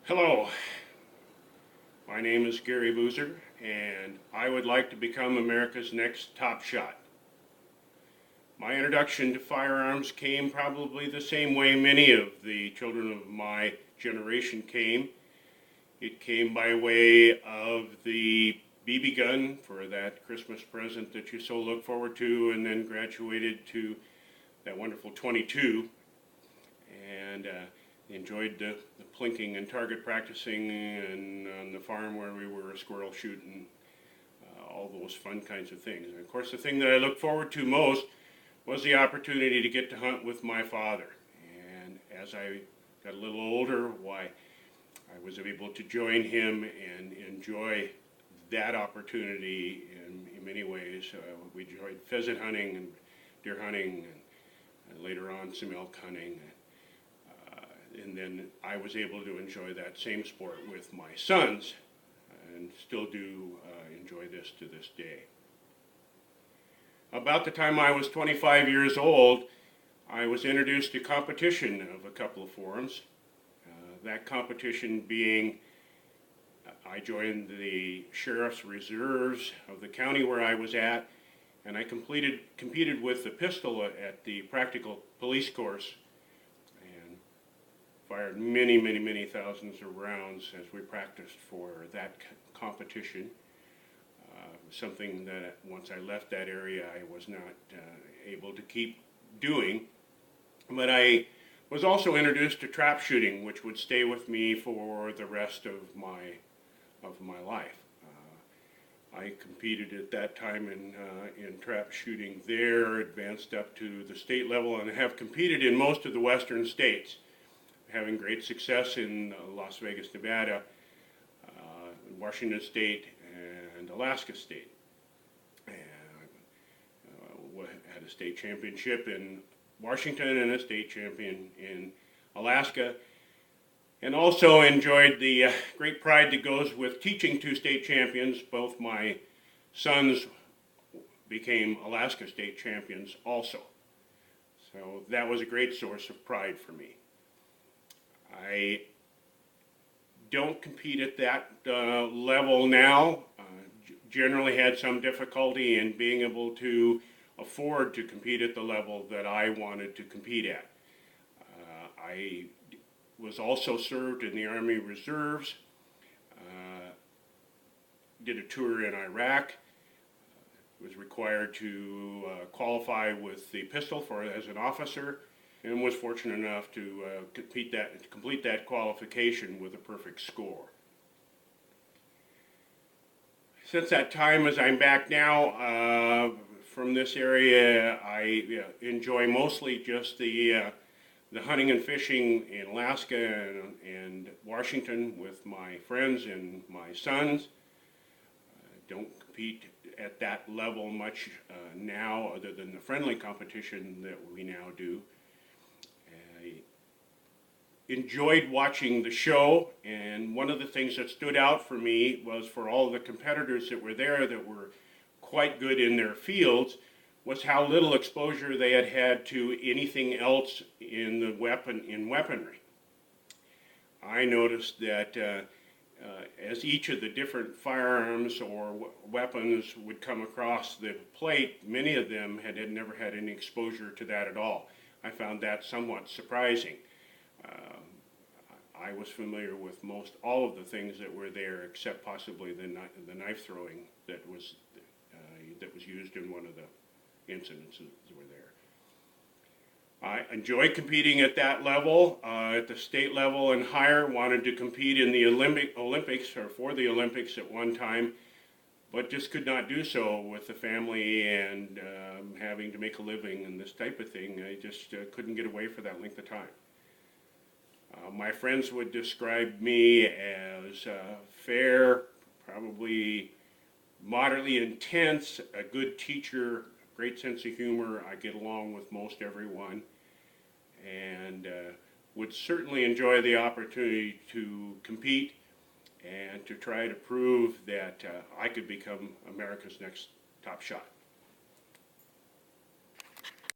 Hello, my name is Gary Boozer, and I would like to become America's next top shot. My introduction to firearms came probably the same way many of the children of my generation came. It came by way of the BB gun for that Christmas present that you so look forward to, and then graduated to that wonderful .22, and enjoyed the plinking and target practicing, and on the farm where we were squirrel shooting, all those fun kinds of things. And of course, the thing that I looked forward to most was the opportunity to get to hunt with my father. And as I got a little older, why, I was able to join him and enjoy that opportunity in many ways. We enjoyed pheasant hunting and deer hunting, and later on some elk hunting. And then I was able to enjoy that same sport with my sons, and still do enjoy this to this day. About the time I was 25 years old, I was introduced to competition of a couple of forums. That competition being, I joined the Sheriff's Reserves of the county where I was at, and I competed with the pistol at the practical police course, fired many thousands of rounds as we practiced for that competition. Something that once I left that area I was not able to keep doing. But I was also introduced to trap shooting, which would stay with me for the rest of my life. I competed at that time in trap shooting there, advanced up to the state level, and have competed in most of the western states, having great success in Las Vegas, Nevada, Washington State, and Alaska State. And had a state championship in Washington and a state champion in Alaska, and also enjoyed the great pride that goes with teaching two state champions. Both my sons became Alaska state champions also. So that was a great source of pride for me. I don't compete at that level now. Generally had some difficulty in being able to afford to compete at the level that I wanted to compete at. I was also served in the Army Reserves, did a tour in Iraq, was required to qualify with the pistol as an officer, and was fortunate enough to complete that qualification with a perfect score. Since that time, as I'm back now from this area, I enjoy mostly just the hunting and fishing in Alaska and Washington with my friends and my sons. Don't compete at that level much now, other than the friendly competition that we now do. Enjoyed watching the show, and one of the things that stood out for me was, for all the competitors that were there that were quite good in their fields, was how little exposure they had had to anything else in the weaponry. I noticed that as each of the different firearms or weapons would come across the plate, many of them had never had any exposure to that at all. I found that somewhat surprising. I was familiar with most all of the things that were there, except possibly the knife throwing that was used in one of the incidents that were there. I enjoyed competing at that level, at the state level and higher. Wanted to compete in the Olympics, or for the Olympics at one time, but just could not do so with the family and having to make a living and this type of thing. I just couldn't get away for that length of time. My friends would describe me as fair, probably moderately intense, a good teacher, great sense of humor. I get along with most everyone, and would certainly enjoy the opportunity to compete and to try to prove that I could become America's next top shot.